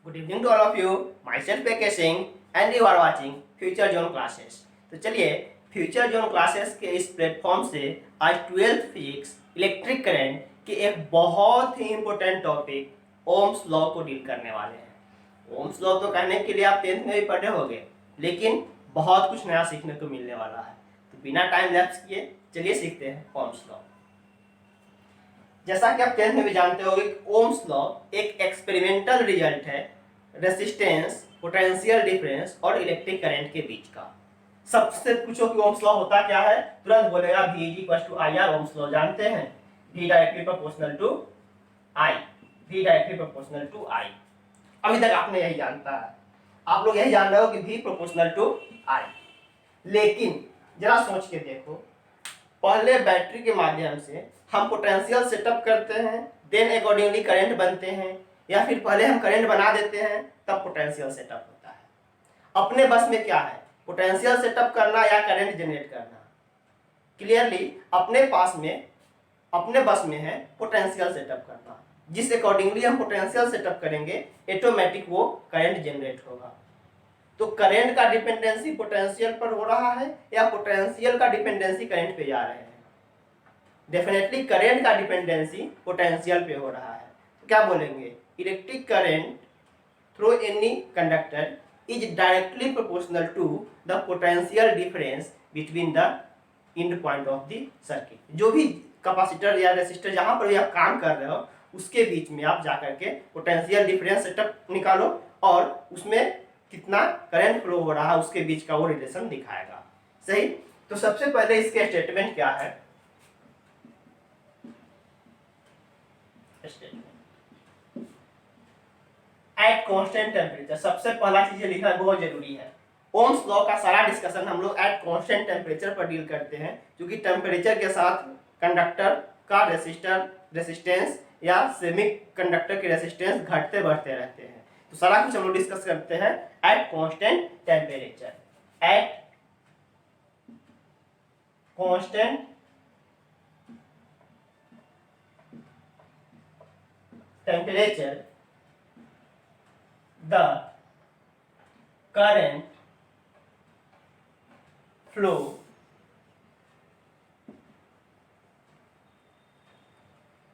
Good evening to all of you. Myself PK Singh and you are watching Future Zone Classes. तो चलिए future zone classes के इस platform से आज 12th physics electric current के एक बहुत ही इम्पोर्टेंट टॉपिक ओम्स लॉ को डील करने वाले हैं। ओम्स लॉ तो कहने के लिए आप 10th में भी पढ़े होंगे, लेकिन बहुत कुछ नया सीखने को मिलने वाला है। तो बिना टाइम लैप्स किए चलिए सीखते हैं ओम्स लॉ। जैसा कि आप 10th में भी जानते होंगे, ओम्स लॉ एक एक्सपेरिमेंटल रिजल्ट है रेसिस्टेंस, पोटेंशियल डिफरेंस और इलेक्ट्रिक करंट के बीच का। सबसे पूछो कि ओम्स लॉ होता क्या है, तुरंत बोलेगा V = IR। ओम्स लॉ जानते हैं, V directly proportional to I, V directly proportional to I। अभी तक आपने यही जानता है, आप लोग यही जान रहे हो कि V प्रोपोर्शनल टू I। लेकिन जरा सोच के देखो, पहले बैटरी के माध्यम से हम पोटेंशियल सेटअप करते हैं, देन अकॉर्डिंगली करंट बनते हैं, या फिर पहले हम करंट बना देते हैं तब पोटेंशियल सेटअप होता है। अपने बस में क्या है, पोटेंशियल सेटअप करना या करंट जनरेट करना। क्लियरली अपने बस में है पोटेंशियल सेटअप करना। जिस अकॉर्डिंगली हम पोटेंशियल सेटअप करेंगे ऑटोमेटिक वो करंट जनरेट होगा। तो करंट का डिपेंडेंसी पोटेंशियल पर हो रहा है या पोटेंशियल का डिपेंडेंसी करंट पे जा रहे हैं? डेफिनेटली करंट का डिपेंडेंसी पोटेंशियल पे हो रहा है। तो क्या बोलेंगे, electric current through any conductor is directly proportional to the potential difference between the end point of the circuit. जो भी कैपेसिटर या रेसिस्टर जहां पर भी आप काम कर रहे हो उसके बीच में आप जाकर के पोटेंशियल डिफरेंस सेटअप निकालो और उसमें कितना करंट फ्लो हो रहा है उसके बीच का वो रिलेशन दिखाएगा। सही। तो सबसे पहले इसके स्टेटमेंट क्या है, एट कांस्टेंट टेम्परेचर। सबसे पहला चीज लिखना बहुत जरूरी है। ओम्स लॉ का सारा डिस्कशन हम लोग एट कांस्टेंट टेम्परेचर पर डील करते हैं, क्योंकि टेम्परेचर के साथ कंडक्टर का रेसिस्टेंस या सेमी कंडक्टर के रेसिस्टेंस घटते बढ़ते रहते हैं। तो सारा कुछ हम लोग डिस्कस करते हैं at constant temperature. At constant temperature the current flow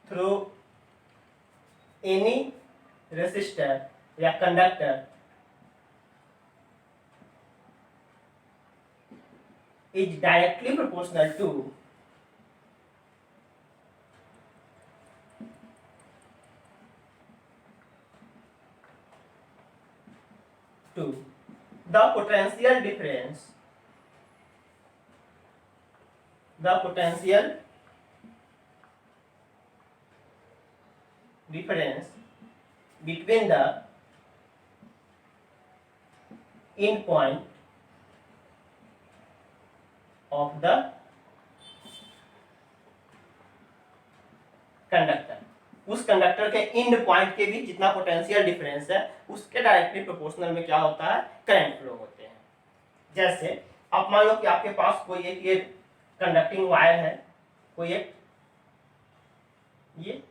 through any resistor या conductor is directly proportional to the potential difference between the end point of the conductor. उस कंडक्टर के एंड पॉइंट के बीच जितना potential difference है उसके directly proportional में क्या होता है, करंट फ्लो होते हैं। जैसे आप मान लो कि आपके पास कोई एक ये कंडक्टिंग वायर है, कोई एक ये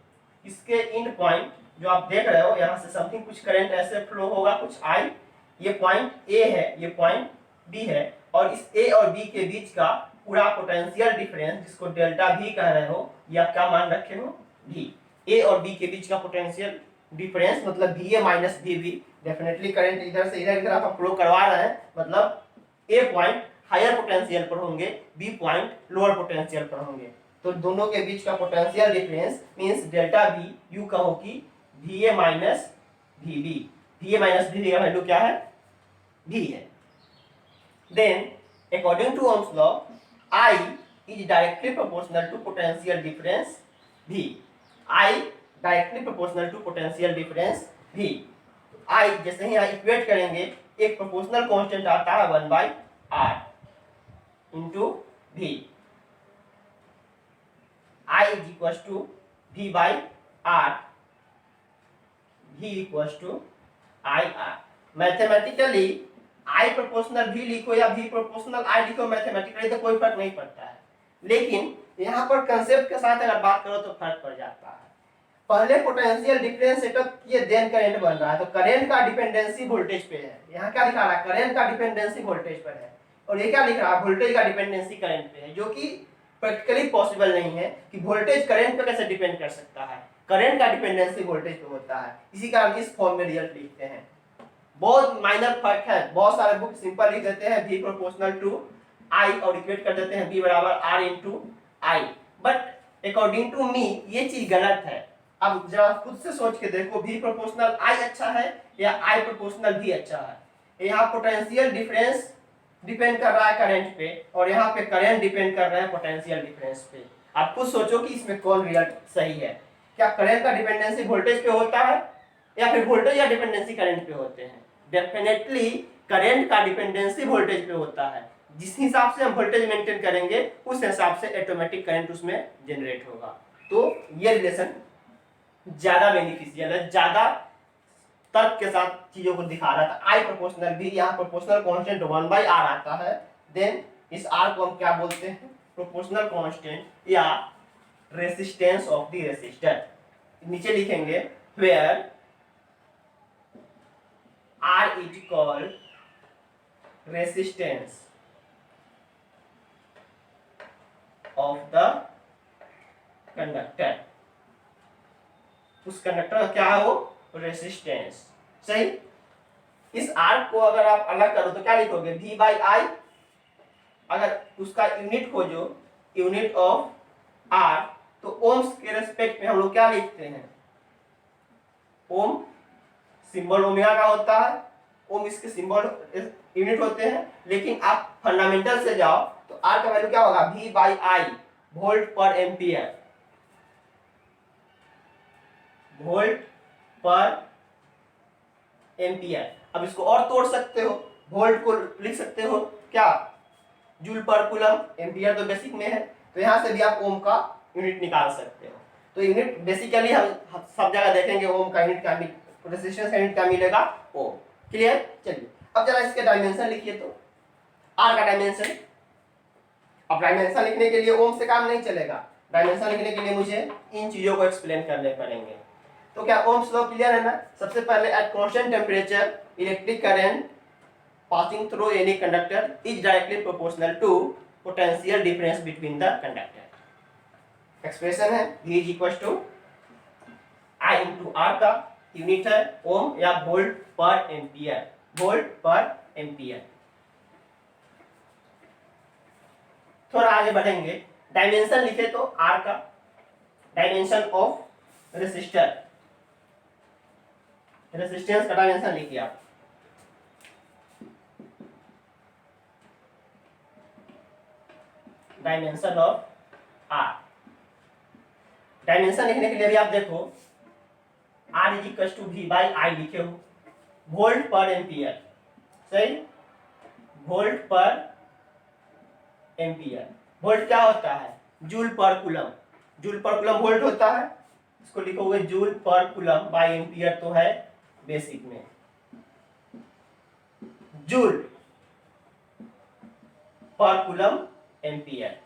इसके एंड पॉइंट जो आप देख रहे हो, यहाँ से समथिंग कुछ करंट ऐसे फ्लो होगा, कुछ आई, ये पॉइंट ए है, ये पॉइंट बी है, और इस ए और बी के बीच का पूरा पोटेंशियल डिफरेंस जिसको डेल्टा वी कह रहे हो, या क्या मान रखे हो, वी। ए और बी के बीच का पोटेंशियल डिफरेंस मतलब VA minus VB। Definitely current इधर से इधर आप फ्लो करवा रहे हैं, मतलब ए पॉइंट हायर पोटेंशियल पर होंगे, बी पॉइंट लोअर पोटेंशियल पर होंगे। तो दोनों के बीच का potential difference means delta V। यू कहो कि VA minus VB। VA minus VB का वैल्यू क्या है, V है। Then according to Ohm's law I is directly proportional to potential difference V। I directly proportional to potential difference V। I जैसे ही equate करेंगे, एक प्रोपोर्शनल कांस्टेंट आता है 1/R into V। I is equals to V/R, V equals to IR। Mathematically I proportional V लिखो या V proportional I लिखो, mathematically तो कोई फर्क नहीं पड़ता है, लेकिन यहाँ पर कंसेप्ट के साथ अगर बात करो तो फर्क पड़ जाता है। पहले पोटेंशियल डिफरेंस सेटअप किए देन करंट बन रहा है, तो करंट का डिपेंडेंसी वोल्टेज पे है। यहाँ क्या लिखा रहा है, करंट का डिपेंडेंसी वोल्टेज पर है, और ये क्या लिख रहा है, वोल्टेज का डिपेंडेंसी करंट पे है, जो कि प्रैक्टिकली पॉसिबल नहीं है कि वोल्टेज करंट पे कैसे डिपेंड कर सकता है। करंट का डिपेंडेंसी वोल्टेज पे होता है, इसी कारण इस फॉर्म में रिजल्ट लिखते हैं। बहुत माइनर फर्क है, बहुत सारे बुक सिंपल लिख देते हैं v प्रोपोर्शनल टू i और इक्वेट कर देते हैं v बराबर r into i, but according to me ये चीज गलत है। अब जरा खुद से सोच के देखो, v प्रोपोर्शनल i अच्छा है या i प्रोपोर्शनल v अच्छा है। यहाँ पोटेंशियल डिफरेंस डिपेंड कर रहा है करंट पे, और यहाँ पे करंट डिपेंड कर रहा है पोटेंशियल डिफरेंस पे। आप खुद सोचो कि इसमें कौन रिजल्ट सही है। क्या करंट का डिपेंडेंसी वोल्टेज पे होता है, या फिर वोल्टेज या डिपेंडेंसी करंट पे होते हैं? डेफिनेटली करंट का डिपेंडेंसी वोल्टेज पे होता है। जिस हिसाब से हम वोल्टेज मेंटेन करेंगे उस हिसाब से ऑटोमेटिक करंट उसमें जनरेट होगा। तो ये रिलेशन ज्यादा बेनिफिशियल है, ज्यादा तर्क के साथ चीजों को दिखा रहा था। आई प्रोपोर्शनल भी, यहाँ प्रोपोर्शनल कांस्टेंट 1/r आता है, देन इस r को हम क्या बोलते हैं, प्रोपोर्शनल कांस्टेंट या रेसिस्टेंस ऑफ द रेसिस्टर। नीचे लिखेंगे where r is called resistance of the conductor। उस कंडक्टर का क्या है वो, रेसिस्टेंस। सही। इस r को अगर आप अलग करो तो क्या लिखोगे, v बाई आई। अगर उसका यूनिट खोजो, यूनिट ऑफ r, तो ओम्स के रेस्पेक्ट में हम लोग क्या लिखते हैं, ओम सिंबल ओमेगा का होता है, ओम इसके सिंबल यूनिट होते हैं। लेकिन आप फंडामेंटल से जाओ तो आर का वैल्यू क्या होगा, v बाई आई, वोल्ट पर एम्पियर, वोल्ट पर एम्पियर। अब इसको और तोड़ सकते हो, वोल्ट को लिख सकते हो क्या, जूल पर कूलम, एम्पियर तो बेसिक में है, तो यहां से भी आप ओम का यूनिट निकाल सकते हो। तो यूनिट बेसिकली हम सब जगह देखेंगे ओम का यूनिट क्या, रेजिस्टेंस का यूनिट क्या मिलेगा, ओम। क्लियर। चलिए अब जरा इसके डायमेंशन लिखिए, तो आर का डायमेंशन। अब डायमेंशन लिखने के लिए ओम से काम नहीं चलेगा, डायमेंशन लिखने के लिए मुझे इन चीजों को एक्सप्लेन करने पड़ेंगे। तो क्या ओम्स लॉ क्लियर है ना। सबसे पहले at constant temperature electric current passing through any conductor is directly proportional to potential difference between the conductor। Expression है V is equals to I into R का यूनिट है ओम या वोल्ट पर ampere, volt पर एम्पियर। थोड़ा आगे बढ़ेंगे, dimension लिखे तो R का डायमेंशन ऑफ रेसिस्टर, रेसिस्टेंस का डायमेंशन लिखिए आप। डायमेंशन ऑफ R, डायमेंशन लिखने के लिए भी आप देखो R is equal to V by i लिखे हो, वोल्ट पर एम्पियर। सही, वोल्ट पर एम्पियर। वोल्ट क्या होता है, जूल पर कूलम, जूल पर कूलम वोल्ट होता है, इसको लिखोगे जूल पर कूलम बाई एम्पियर तो है बेसिक में, जूल पर कूलम एम्पियर।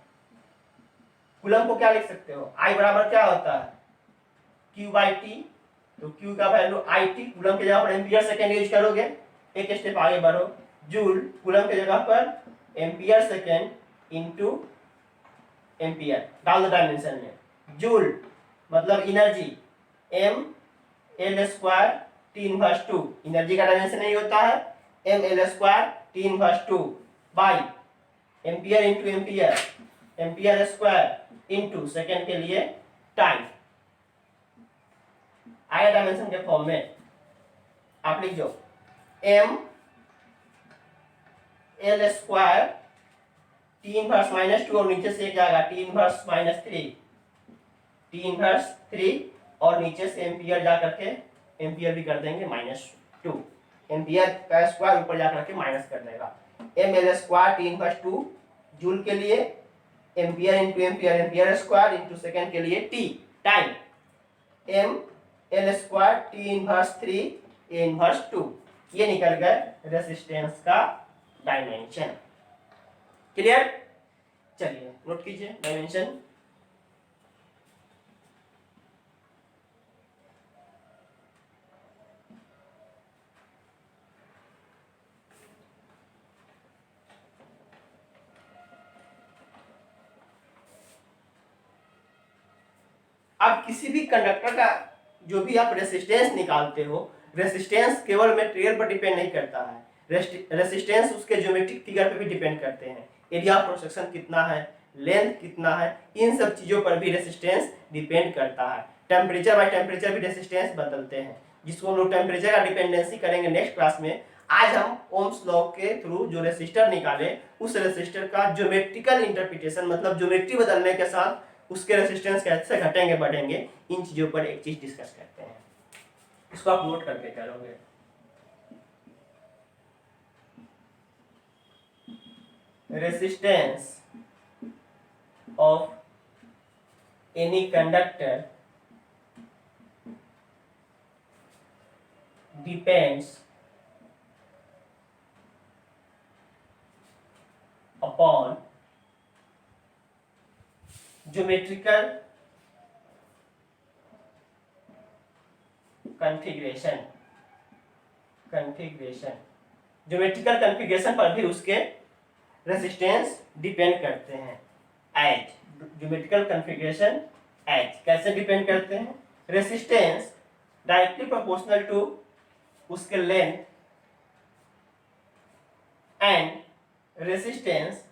कूलम को क्या लिख सकते हो, I बराबर क्या होता है, Q बाई टी, तो Q का वैल्यू आई टी, कूलम के जगह पर एम्पियर सेकेंड यूज करोगे, एक स्टेप आगे बढ़ो, जूल कूलम के जगह पर एम्पियर सेकेंड इंटू एम्पियर डाल दो डायमेंशन में। जूल मतलब energy, m l square T inverse 2, energy का डायमेंशन नहीं होता है, m l square T inverse 2 by ampere into ampere, ampere square into second के लिए टाइम। आया डायमेंशन के फॉर्म में आप लिख दो m l square T inverse -2 और नीचे से एक जाएगा टी इनवर्स -3, टी इनवर्स 3 और नीचे से एम्पियर जा करके एम्पियर भी कर देंगे -2, एम्पियर का स्क्वायर ऊपर जा करके माइनस कर देगा, m l square T inverse 2 joule के लिए, ampere into ampere, ampere square into second के लिए T, time m l square T inverse 3 a inverse 2। ये निकल गए रेसिस्टेंस का डायमेंशन। क्लियर। चलिए नोट कीजिए डायमेंशन। अब किसी भी कंडक्टर का जो भी आप रेसिस्टेंस निकालते हो, रेसिस्टेंस केवल मटेरियल पर डिपेंड नहीं करता है, रेसिस्टेंस उसके ज्योमेट्रिक फिगर पे भी डिपेंड करते हैं। एरिया ऑफ क्रॉस सेक्शन कितना है, लेंथ कितना है, इन सब चीजों पर भी रेसिस्टेंस डिपेंड करता है। टेम्परेचर बाय टेम्परेचर भी रेसिस्टेंस बदलते हैं, जिसको हम लोग टेम्परेचर का डिपेंडेंसी करेंगे नेक्स्ट क्लास में। आज हम ओम्स लॉ के थ्रू जो रेसिस्टर निकाले, उस रेसिस्टर का ज्योमेट्रिकल इंटरप्रिटेशन, मतलब ज्योमेट्री बदलने के साथ उसके रेसिस्टेंस कैसे घटेंगे बढ़ेंगे, इन चीजों पर एक चीज डिस्कस करते हैं। इसको आप नोट करके करोगे। Resistance of any conductor depends upon geometrical configuration geometrical configuration पर भी उसके रेसिस्टेंस डिपेंड करते हैं। एज ज्योमेट्रिकल कॉन्फ़िगरेशन एज कैसे डिपेंड करते हैं? रेसिस्टेंस डायरेक्टली प्रोपोर्शनल टू उसके length and resistance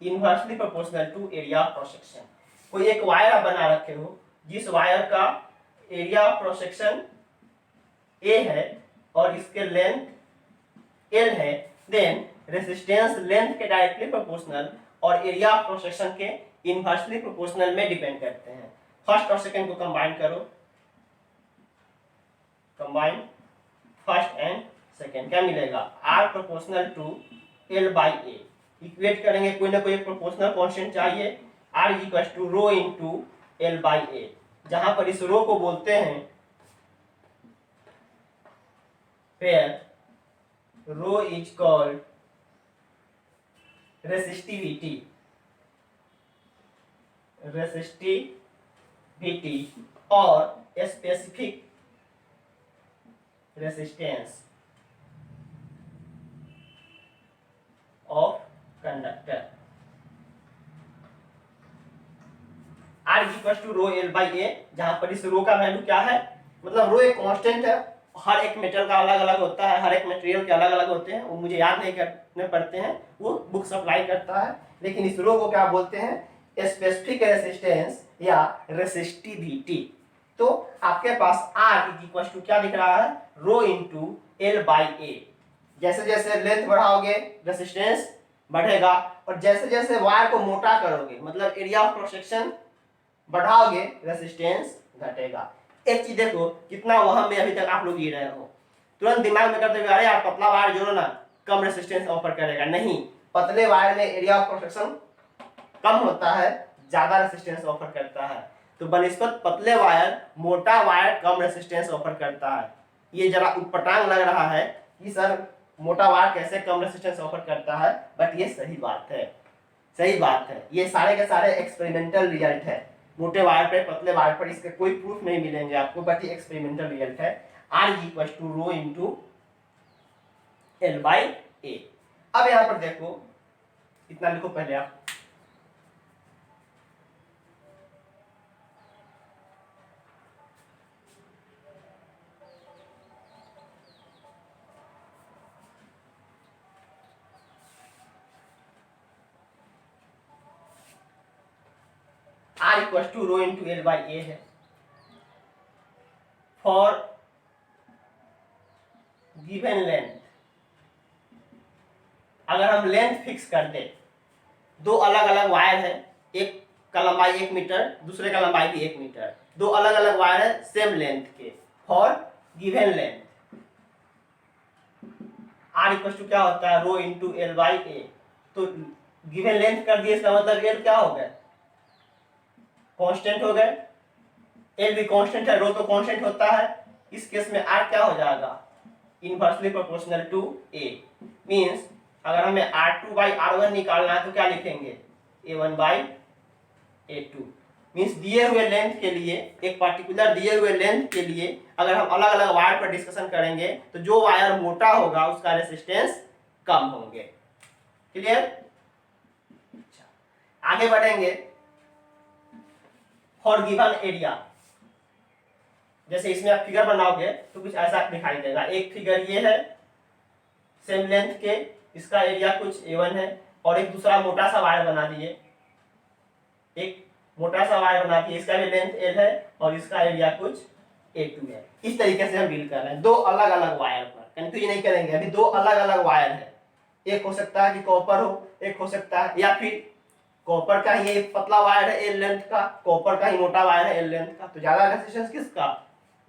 inversely proportional to area of cross section. कोई एक वायर आप बना रखे हो, जिस वायर का area of cross section A है और इसके लेंथ एल है, देन रेसिस्टेंस लेंथ के डायरेक्टली प्रोपोर्शनल और एरिया ऑफ क्रॉस सेक्शन के इनवर्सली प्रोपोर्शनल में डिपेंड करते हैं। फर्स्ट और सेकंड को कंबाइन करो, कंबाइन फर्स्ट एंड सेकंड, क्या मिलेगा? R proportional to L by A. Equate करेंगे, कोई ना कोई प्रोपोर्शनल कांस्टेंट चाहिए। R is equal to rho into L by A, जहां पर इस रो को बोलते हैं where rho is called resistivity और specific resistance of conductor। R is equal to rho L by A, जहां पर इस रो का वैल्यू क्या है? मतलब रो एक कांस्टेंट है, हर एक मेटल का अलग अलग होता है, हर एक मटेरियल के अलग अलग होते हैं, वो मुझे याद नहीं करने पड़ते हैं, वो बुक सप्लाई करता है। लेकिन इस रो को क्या बोलते हैं? स्पेसिफिक रेसिस्टेंस या रेसिस्टिविटी। तो आपके पास R इज इक्वल टू क्या दिख रहा है? रो इनटू L बाई A। जैसे जैसे लेंथ बढ़ाओगे रेसिस्टेंस बढ़ेगा, और जैसे जैसे वायर को मोटा करोगे, मतलब एरिया ऑफ क्रॉस सेक्शन बढ़ाओगे, रेसिस्टेंस घटेगा। एक चीज देखो, कितना वहम में अभी तक आप लोग गिर रहे हो। तुरंत दिमाग में करते हुए अरे यार पतला वायर जोड़ो ना, कम रेसिस्टेंस ऑफर करेगा। नहीं, पतले वायर में एरिया ऑफ क्रॉस सेक्शन कम होता है, ज्यादा रेसिस्टेंस ऑफर करता है। तो बनिस्बत पतले वायर मोटा वायर कम रेसिस्टेंस ऑफर करता है। ये जरा उटपटांग लग रहा है कि सर मोटा वायर कैसे कम रेसिस्टेंस ऑफर करता है, बट ये सही बात है, सही बात है। ये सारे के सारे एक्सपेरिमेंटल रिजल्ट है। मोटे वायर पे पतले वायर पर इसके कोई प्रूफ नहीं मिलेंगे आपको, बट ये एक्सपेरिमेंटल रिजल्ट है। R is equal to rho into L by A। अब यहां पर देखो, इतना लिखो पहले आप, R equal to rho into L by A है। फॉर गिवन लेंथ, अगर हम लेंथ फिक्स कर दे, दो अलग अलग वायर है, एक का लंबाई 1 मीटर, दूसरे का लंबाई भी 1 मीटर, दो अलग अलग वायर है सेम लेंथ के। For given length R equal to क्या होता है? Rho into L by A। तो गिवन लेंथ कर दिए, इसका मतलब L क्या हो गया? कांस्टेंट हो गए। L भी कांस्टेंट है, रो तो कांस्टेंट होता है। इस केस में R क्या हो जाएगा? Inversely proportional to A। मींस अगर हमें R2 बाई R1 निकालना है तो क्या लिखेंगे? A1 by A2। मींस दिए हुए लेंथ के लिए, एक पर्टिकुलर दिए हुए लेंथ के लिए अगर हम अलग अलग वायर पर डिस्कशन करेंगे तो जो वायर मोटा होगा उसका रेसिस्टेंस कम होंगे। क्लियर? आगे बढ़ेंगे। फॉर गिवन एरिया, जैसे इसमें आप फिगर बनाओगे तो कुछ ऐसा दिखाई देगा। एक फिगर ये है सेम लेंथ के, इसका एरिया कुछ A1 है, और एक दूसरा मोटा सा वायर बना दिए, एक मोटा सा वायर बना दिए, इसका भी लेंथ L है और इसका एरिया कुछ A2 है। इस तरीके से हम डील कर रहे हैं दो अलग अलग वायर पर, कंफ्यूज नहीं करेंगे। अभी दो अलग अलग वायर है, एक हो सकता है कि कॉपर हो, एक हो सकता है या फिर कॉपर का ही एक पतला वायर है L लेंथ का, कॉपर का ही मोटा वायर है L लेंथ का। तो ज्यादा रेजिस्टेंस किसका,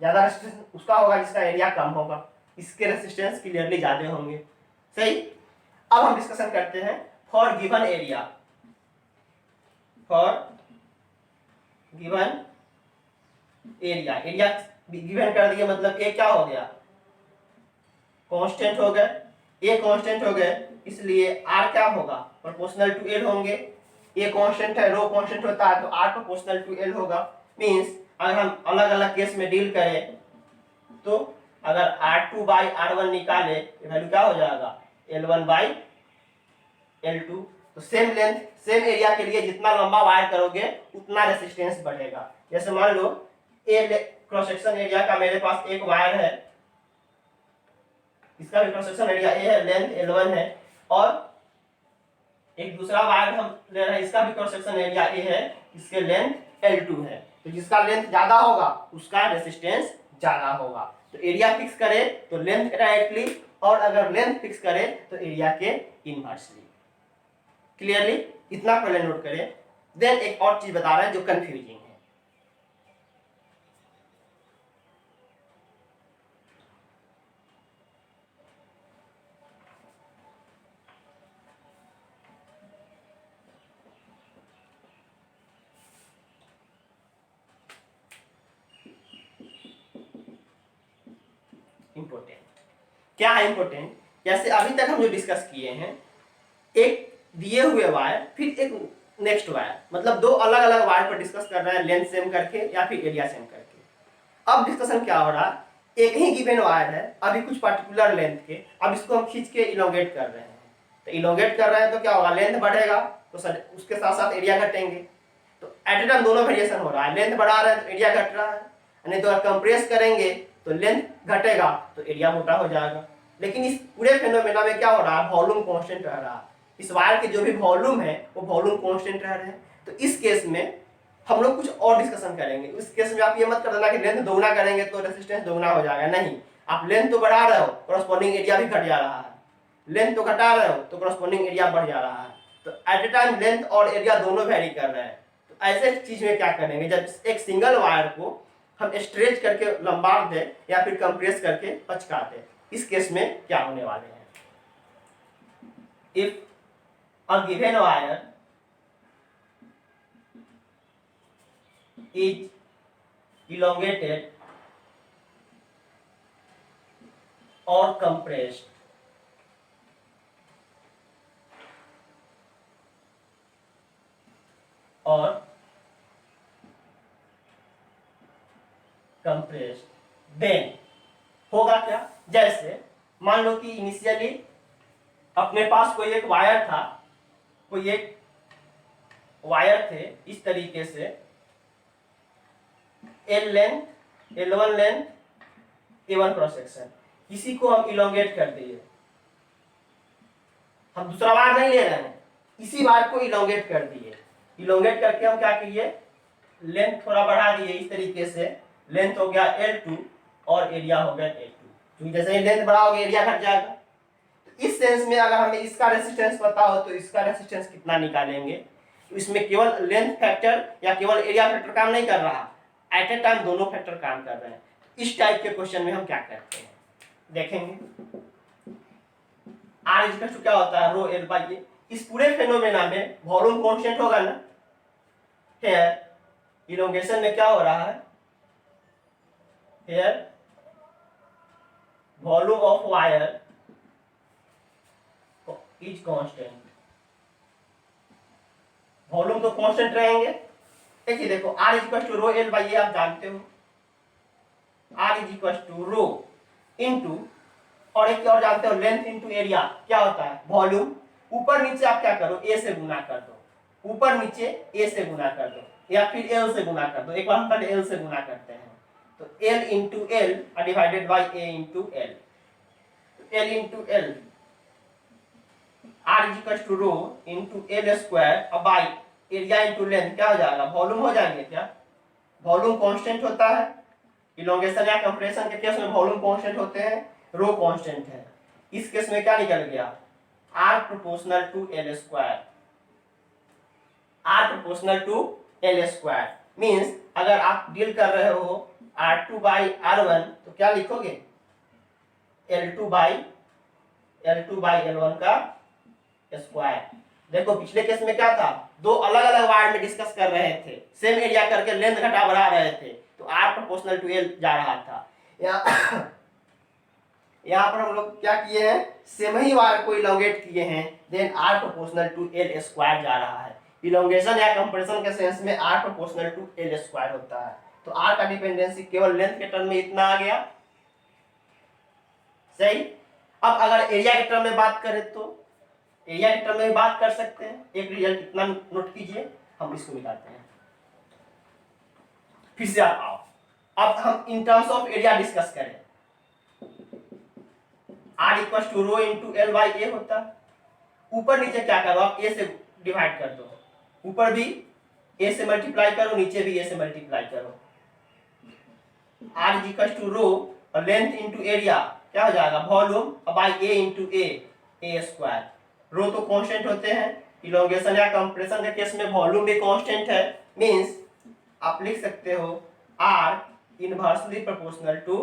ज्यादा रेजिस्टेंस उसका होगा जिसका एरिया कम होगा, इसके रेजिस्टेंस क्लियरली ज्यादा होंगे। सही। अब हम डिस्कशन करते हैं for given area, for given area, area given कर दिए मतलब ए क्या हो गया, कांस्टेंट हो गए, ए कांस्टेंट हो गए, इसलिए आर क्या होगा, प्रोपोर्शनल टू एल होंगे। ए कांस्टेंट है, रो कांस्टेंट होता है, तो आर प्रोपोर्शनल टू एल होगा। मींस अगर हम अलग अलग केस में डील करें तो अगर R2 बाई R1 निकाले वैल्यू क्या हो जाएगा, L1 बाई L2। तो सेम लेंथ सेम एरिया के लिए जितना लंबा वायर करोगे उतना रेजिस्टेंस बढ़ेगा। जैसे मान लो ए क्रॉस सेक्शन एरिया का मेरे पास एक वायर है, इसका भी क्रॉस सेक्शन एरिया ए है, लेंथ L1 है, और एक दूसरा वायर हम ले रहे हैं, इसका भी क्रॉस सेक्शन एरिया ए है, इसके लेंथ L2 है। तो जिसका लेंथ ज्यादा होगा उसका रेजिस्टेंस ज्यादा होगा। तो एरिया फिक्स करें तो लेंथ डायरेक्टली, और अगर लेंथ फिक्स करें तो एरिया के इनवर्सली। क्लियरली इतना पहले नोट करें। देन एक और चीज बता रहे हैं जो कंफ्यूजिंग है। इंपॉर्टेंट क्या है, इंपॉर्टेंट जैसे अभी तक हम जो डिस्कस किए हैं, एक दिए हुए वायर फिर एक नेक्स्ट वायर, मतलब दो अलग अलग वायर पर डिस्कस कर रहे हैं लेंथ सेम करके या फिर एरिया सेम करके। अब डिस्कशन क्या हो रहा है, एक ही गिवन वायर है अभी कुछ पर्टिकुलर लेंथ के, अब इसको हम खींच के इलोंगेट कर रहे हैं। तो इलोंगेट कर रहे हैं तो क्या होगा, लेंथ बढ़ेगा तो उसके साथ साथ एरिया घटेंगे। तो एट ए टाइम दोनों वेरिएशन हो रहा है, लेंथ बढ़ा रहे हैं तो एरिया घट रहा है, नहीं तो अगर कंप्रेस करेंगे तो लेंथ घटेगा तो एरिया मोटा हो जाएगा। लेकिन इस पूरे फेनोमेना में क्या हो रहा है, वॉल्यूम कांस्टेंट रह रहा है, इस वायर के जो भी वॉल्यूम है वो वॉल्यूम कांस्टेंट रह रहे हैं। तो इस केस में हम लोग कुछ और डिस्कशन करेंगे। इस केस में आप ये मत कर देना कि लेंथ दोगुना करेंगे तो रेजिस्टेंस दोगुना हो जाएगा, नहीं। आप लेंथ तो बढ़ा रहे हो, कॉरस्पॉन्डिंग एरिया भी घट जा रहा है, लेंथ तो घटा रहे हो तो कॉरस्पॉन्डिंग एरिया बढ़ जा रहा है। तो एट ए टाइम लेंथ और एरिया दोनों वेरी कर रहे हैं। तो ऐसे चीज में क्या करेंगे, जब एक सिंगल वायर को हम स्ट्रेच करके लंबा दें या फिर कंप्रेस करके पचका दें, इस केस में क्या होने वाले हैं, if a given wire is elongated or compressed then होगा क्या, जैसे मान लो कि इनिशियली अपने पास कोई एक वायर था, कोई एक वायर थे इस तरीके से, L length, L1 length, A1 cross section, इसी को हम इलोंगेट कर दिए। हम दूसरा वायर नहीं ले रहे हैं, इसी वायर को इलोंगेट कर दिए। इलोंगेट करके हम क्या किए, लेंथ थोड़ा बढ़ा दिए इस तरीके से, लेंथ हो गया L2 और एरिया हो गया A2, क्योंकि जैसे ही लेंथ बढ़ाओगे एरिया घट जाएगा। इस सेंस में अगर हमें इसका रेजिस्टेंस पता हो तो इसका रेजिस्टेंस कितना निकालेंगे, तो इसमें केवल लेंथ फैक्टर या केवल एरिया फैक्टर काम नहीं कर रहा, एट ए टाइम दोनों फैक्टर काम कर रहे हैं। इस टाइप के क्वेश्चन में हम क्या करते हैं देखेंगे। R इक्वल टू क्या होता है, रो L बाई ए। इस पूरे फेनोमेना में वॉल्यूम कांस्टेंट होगा ना, हियर इलोंगेशन में क्या हो रहा है, here volume of wire is constant, volume तो कांस्टेंट रहेंगे। देखिए देखो R equal to rho L by A, आप जानते हो R is equal to rho into, और एक और जानते हो लेंथ इनटू एरिया क्या होता है, वॉल्यूम। ऊपर नीचे आप क्या करो, A से गुना कर दो, ऊपर नीचे A से गुना कर दो या फिर L से गुना कर दो। एक बार हम पहले L से गुना करते हैं, तो L into L divided by A into L, L into L R equals to rho into L square अब बाई एरिया इंटू लेंथ क्या हो जाएगा, वॉल्यूम हो जाएंगे क्या, वॉल्यूम कांस्टेंट होता है, इलोंगेशन या कंप्रेशन के केस में वॉल्यूम कांस्टेंट होते हैं, रो कांस्टेंट है। इस केस में क्या निकल गया, R proportional to L square, R proportional to L square means अगर आप डील कर रहे हो R2 बाई R1 तो क्या लिखोगे, L2 बाई L1 का स्क्वायर। देखो पिछले केस में क्या था, दो अलग अलग वायर में डिस्कस कर रहे थे, सेम एरिया करके लेंथ घटा बढ़ा रहे थे, तो R प्रोपोर्शनल टू L जा रहा था। यहाँ पर हम लोग क्या किए हैं, सेम ही वायर को इलोंगेट किए हैं, then R proportional to L square जा रहा है। इलोंगेशन या कंप्रेशन के सेंस में R proportional to L square होता है, तो R का डिपेंडेंसी केवल लेंथ के टर्म में इतना आ गया, सही। अब अगर एरिया के टर्म में बात करें तो एरिया के टर्म में बात कर सकते हैं, एक रिजल्ट कितना नोट कीजिए, हम इसको मिलाते हैं, फिर से आप आओ, अब हम in terms of area discuss करें। R equal to rho into L by A होता है, ऊपर नीचे क्या करो आप A से डिवाइड कर दो, ऊपर भी A से मल्टीप्लाई करो, नीचे भी A से मल्टीप्लाई करो, R इक्वल टू रो और लेंथ इंटू एरिया क्या हो जाएगा, volume by A into A square. Rho तो कांस्टेंट होते हैं, इलोंगेशन या कंप्रेशन के केस में वॉल्यूम भी कांस्टेंट है, मींस आप लिख सकते हो R inversely proportional to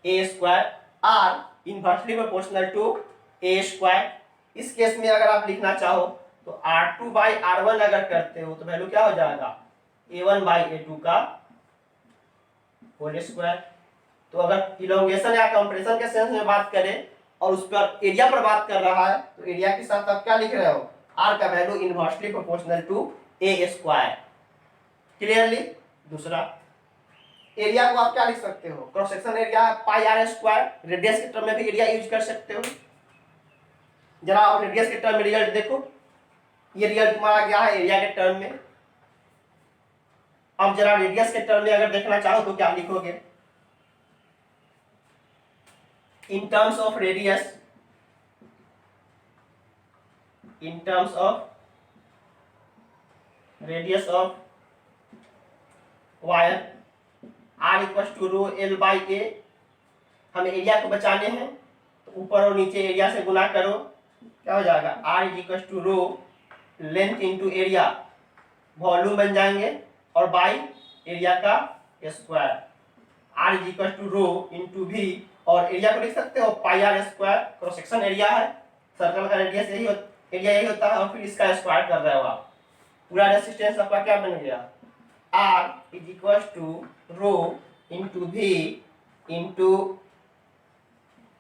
A square, R inversely proportional to A square. इस केस में अगर आप लिखना चाहो तो R2 बाई R1 अगर करते हो तो वैल्यू क्या हो जाएगा, A1 बाई A2 का होल स्क्वायर। तो अगर इलोंगेशन या कंप्रेशन के सेंस में बात करें और उस पर एरिया पर बात कर रहा है तो एरिया के साथ आप क्या लिख रहे हो, R का value inversely proportional to A square. Clearly. दूसरा एरिया को आप क्या लिख सकते हो, cross section area pi R square, radius के टर्म में भी एरिया यूज कर सकते हो। जरा आप रेडियस के टर्म में रिजल्ट देखो, ये रिजल्ट तुम्हारा क्या है एरिया के टर्म में। अब जरा रेडियस के टर्म में अगर देखना चाहो तो क्या लिखोगे, in terms of radius, in terms of radius of wire R equals to rho L by A, हमें एरिया को बचाने हैं तो ऊपर और नीचे एरिया से गुना करो, क्या हो जाएगा R equals to rho length into area, volume बन जाएंगे और बाई एरिया का square, R equals to rho into V, और एरिया को लिख सकते हो pi R square, cross section area है, सर्कल का रेडियस एरिया यही होता है, और फिर इसका स्क्वायर कर रहे हो आप, पूरा रेजिस्टेंस आपका क्या बन गया, R is equals to rho into V into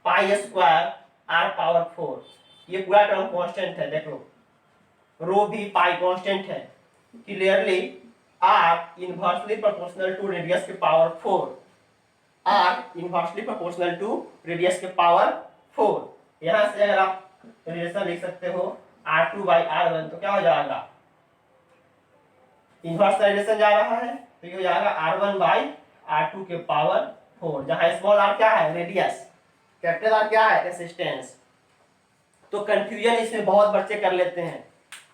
pi square R power 4। ये पूरा टर्म कांस्टेंट है, देखो रो भी पाई कांस्टेंट है। Clearly R inversely proportional to radius के power 4, R inversely proportional to radius के पावर 4। यहां से अगर आप रिलेशन लिख सकते हो R2 बाई R1 तो क्या हो जाएगा, इनवर्स रिलेशन जा रहा है तो ये हो जाएगा R1 बाई R2 के पावर 4, जहां स्मॉल r क्या है रेडियस, कैपिटल R क्या है रेजिस्टेंस। तो कंफ्यूजन इसमें बहुत बच्चे कर लेते हैं,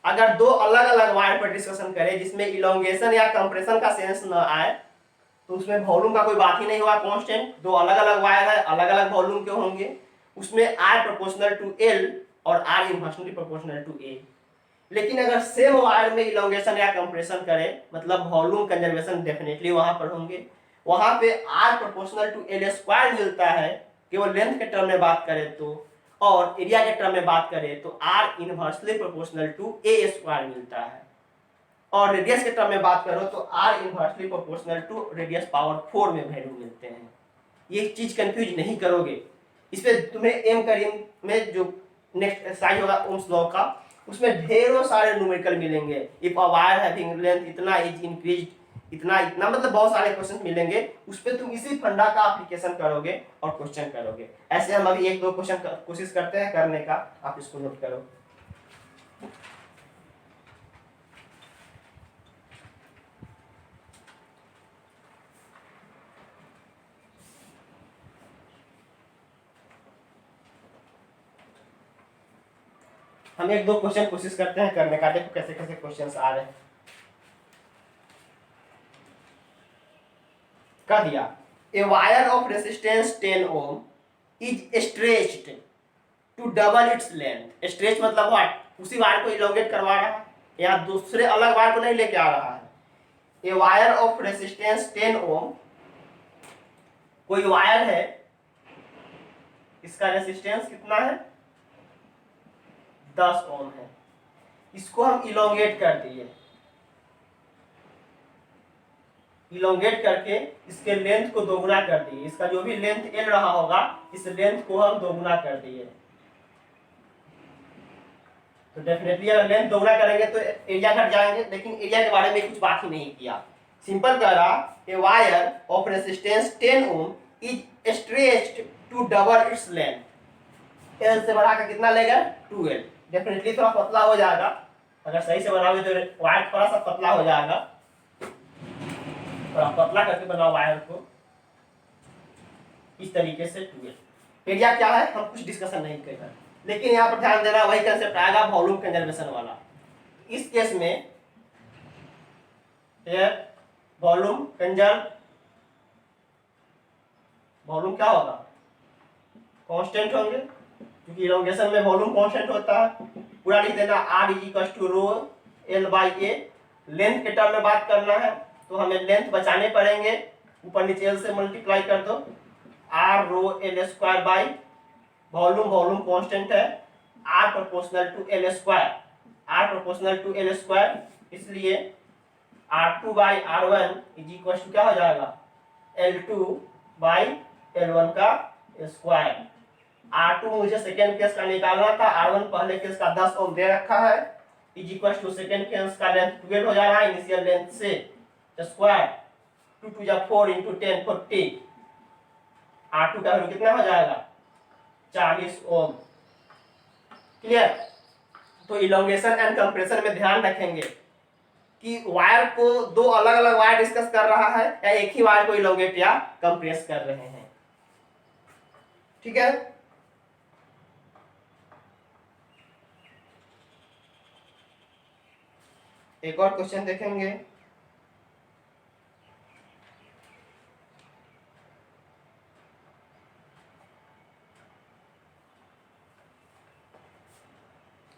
अगर दो अलग अलग वायर पर डिस्कशन करें जिसमें इलोंगेशन या कंप्रेशन का सेंस न आए तो उसमें वॉल्यूम का कोई बात ही नहीं हुआ, कांस्टेंट, दो अलग अलग वायर है अलग अलग वॉल्यूम के होंगे, उसमें R प्रोपोर्शनल टू L और R inversely proportional to A। लेकिन अगर सेम वायर में इलोंगेशन या कंप्रेशन करें मतलब वॉल्यूम कंजर्वेशन डेफिनेटली वहां पर होंगे, वहां पे R proportional to L square मिलता है केवल लेंथ के टर्म में बात करें तो, और एरिया के टर्म में बात करें तो R inversely proportional to A square मिलता है, और रेडियस के टर्म में बात करो तो R inversely proportional to radius power 4 में वैल्यू मिलते हैं। ये चीज कंफ्यूज नहीं करोगे, इस पे तुम्हें एम करीम में जो नेक्स्ट एक्सरसाइज होगा ओम्स लॉ का, उसमें ढेरों सारे न्यूमेरिकल मिलेंगे, if a wire having length इतना इज इंक्रीज्ड इतना इतना, मतलब बहुत सारे क्वेश्चन मिलेंगे, उस पे तुम इसी फंडा का एप्लीकेशन करोगे और क्वेश्चन करोगे। ऐसे हम अभी एक दो क्वेश्चन कोशिश करते हैं करने का, आप इसको नोट करो। हम एक दो क्वेश्चन कोशिश करते हैं करने का, देखो कैसे कैसे क्वेश्चंस आ रहे हैं। कह दिया a wire of resistance 10 ohm is stretched to double its length. Stretch मतलब व्हाट, उसी वायर को इलोंगेट करवा रहा है, या दूसरे अलग वायर को नहीं लेके आ रहा है। ए वायर ऑफ रेसिस्टेंस 10 ओम, कोई वायर है, इसका रेसिस्टेंस कितना है 10 ओम है, इसको हम इलोंगेट कर दिए, इलोंगेट करके इसके लेंथ को दोगुना कर दिए, इसका जो भी लेंथ एल रहा होगा इस लेंथ को हम दोगुना कर दिए। तो डेफिनेटली अगर लेंथ दोगुना करेंगे तो एरिया घट जाएंगे, लेकिन एरिया के बारे में कुछ बात ही नहीं किया। सिंपल कह रहा a wire of resistance 10 ohm is stretched to double its length. L से बढ़ा कर कितना लेगा 2l। डेफिनेटली थोड़ा पतला हो जाएगा, अगर सही से बनाओगे तो वायर थोड़ा सा पतला हो जाएगा, थोड़ा पतला करके बनाओ वायर को इस तरीके से 2l। एरिया क्या है हम कुछ डिस्कशन नहीं करेंगे, लेकिन यहाँ पर ध्यान देना वही कंसेप्ट आएगा वॉल्यूम कंजर्वेशन वाला। इस केस में वॉल्यूम वॉल्यूम क्या होगा कांस्टेंट होंगे, क्योंकि इलोंगेशन में वॉल्यूम कांस्टेंट होता है। पूरा लिख देना R = रो L/A। लेंथ के टर्म में बात करना है तो हमें लेंथ बचाने पड़ेंगे, ऊपर नीचे L से मल्टीप्लाई कर दो, R rho L² by volume constant है, R प्रोपोर्शनल टू L², इसलिए R2/R1 = क्या हो जाएगा L2/L1 का स्क्वायर। R2 मुझे सेकेंड केस का निकालना था, R1 पहले केस का 10 ओम दे रखा है, = सेकेंड केस का लेंथ 12 हो जा रहा है इनिशियल लेंथ से, स्क्वायर 2 2 जा 4 × 10 40। R2 का वैल्यू कितना हो जाएगा 40 ओम। क्लियर। तो इलोंगेशन एंड कंप्रेशन में ध्यान रखेंगे कि वायर को दो अलग अलग वायर डिस्कस कर रहा है या एक ही वायर को इलोंगेट या कंप्रेस कर रहे हैं। ठीक है। एक और क्वेश्चन देखेंगे।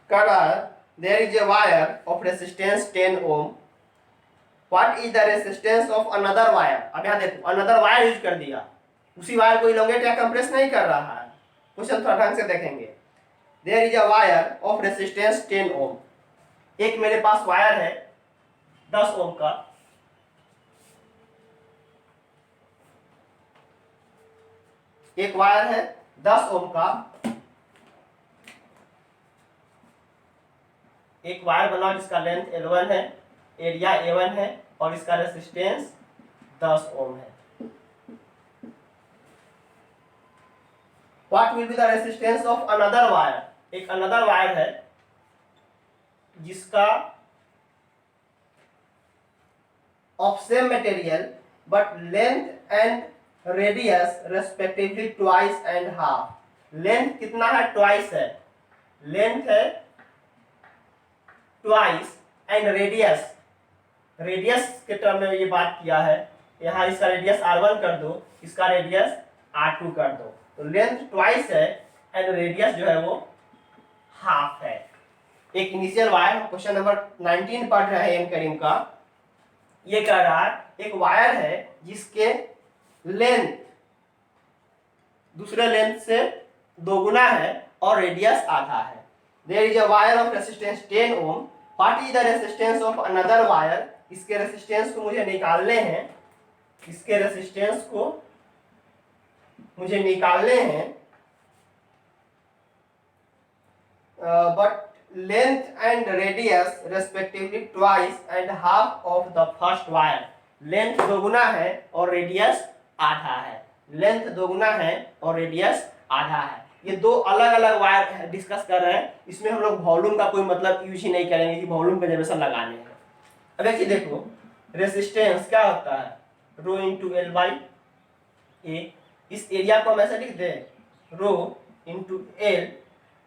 कर रहा है there is a wire of resistance 10 ohm, what is the resistance of another wire। अब यहाँ देखो another wire यूज कर दिया, उसी वायर को इलोंगेट या कंप्रेस नहीं कर रहा है। क्वेश्चन थोड़ा ढंग से देखेंगे। there is a wire of resistance 10 ohm, एक मेरे पास वायर है 10 ओम का, एक वायर है 10 ओम का, एक वायर बना जिसका लेंथ L1 है, एरिया A1 है और इसका रेसिस्टेंस 10 ओम है। What will be the resistance of another wire, एक अनदर वायर है जिसका of same material but length and radius respectively twice and half. Length कितना है ट्वाइस है, लेंथ है ट्वाइस एंड रेडियस के टर्म में ये बात किया है, यहाँ इसका रेडियस R1 कर दो, इसका रेडियस R2 कर दो, तो लेंथ ट्वाइस है एंड रेडियस जो है वो हाफ है। एक इनिशियल वायर, क्वेश्चन नंबर 19 पढ़ रहे हैं एम करीम का, ये कह रहा है एक वायर है जिसके लेंथ दूसरे लेंथ से दोगुना है और रेडियस आधा है। There is a wire of resistance 10 ohm, what is the resistance of another wire। इसके रेसिस्टेंस को मुझे निकालने हैं, इसके रेसिस्टेंस को मुझे निकालने हैं, but length and radius respectively twice and half of the first wire। Length दोगुना है और रेडियस आधा है, लेंथ दोगुना है और रेडियस आधा है। ये दो अलग अलग वायर डिस्कस कर रहे हैं, इसमें हम लोग वॉल्यूम का कोई मतलब यूज ही नहीं करेंगे कि वॉल्यूम कंजर्वेशन लगाने हैं। अब देखिए देखो रेसिस्टेंस क्या होता है रो इंटू L/A, इस एरिया को हम ऐसे लिख दें रो इंटू L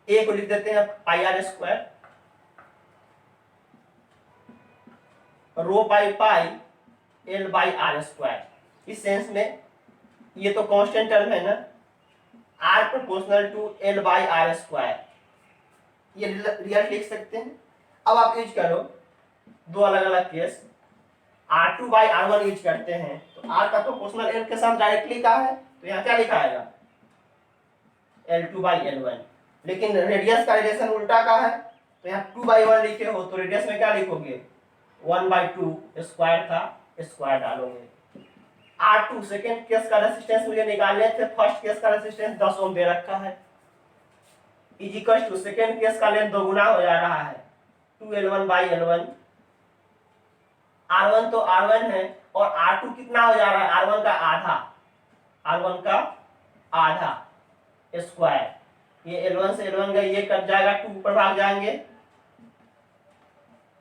ए को लिख देते हैं pi R square, rho pi pi L by R square. इस सेंस में ये तो कांस्टेंट टर्म है ना, R proportional to L by R square, ये रिजल्ट लिख सकते हैं। अब आप यूज करो दो अलग अलग case, R2 by R1 use करते हैं तो R का प्रोपोर्शनल L के साथ डायरेक्टली का है, तो यहाँ क्या लिखा आएगा L2 बाई L1। लेकिन रेडियस का रिलेशन उल्टा का है, तो यहाँ 2 बाई 1 लिखे हो तो रेडियस में क्या लिखोगे 1 बाई 2 स्क्वायर का स्क्वायर डालोगे। R2 सेकेंड केस का रेजिस्टेंस मुझे निकालने थे, फर्स्ट केस का रेजिस्टेंस 10 ओम दे रखा है, is equal to second case का लेंथ दोगुना हो जा रहा है 2L1 बाई L1। R1 तो R1 है और R2 कितना हो जा रहा है R1 का आधा, R1 का आधा स्क्वायर, ये L1 से L1 का ये कट जाएगा, 2 ऊपर भाग जाएंगे,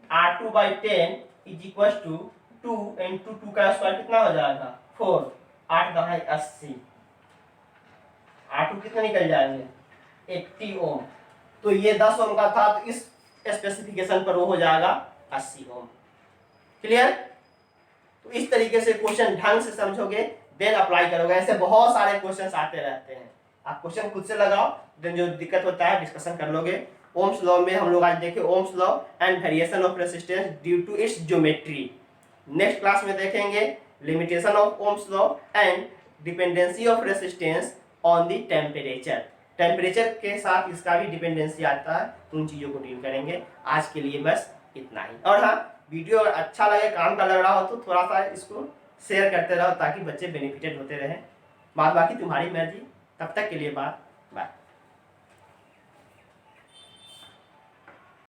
R2 by 10 is equal to 2 into 2 का स्क्वायर कितना हो जाएगा 4, 8 दहाई 80, R2 कितने निकल जाएंगे 80 ओम। तो ये 10 ओम का था, तो इस स्पेसिफिकेशन पर वो हो जाएगा 80 ओम। क्लियर? तो इस तरीके से क्वेश्चन ढंग से समझोगे देन अप्लाई करोगे। ऐसे बहुत सारे क्वेश्चंस आते रहते हैं, आप क्वेश्चन खुद से लगाओ, देन जो दिक्कत होता है डिस्कशन कर लोगे। ओम्स लॉ में हम लोग आज देखें Ohm's law and variation of resistance due to its geometry. Next class में देखेंगे limitation of Ohm's law and dependency of resistance on the temperature. Temperature के साथ इसका भी डिपेंडेंसी आता है, उन चीज़ों को डील करेंगे। आज के लिए बस इतना ही। और हाँ, वीडियो अगर अच्छा लगे, काम का लग रहा हो तो थोड़ा सा इसको शेयर करते रहो ताकि बच्चे बेनिफिटेड होते रहें। बाकी तुम्हारी मर्जी। तब तक के लिए बाय।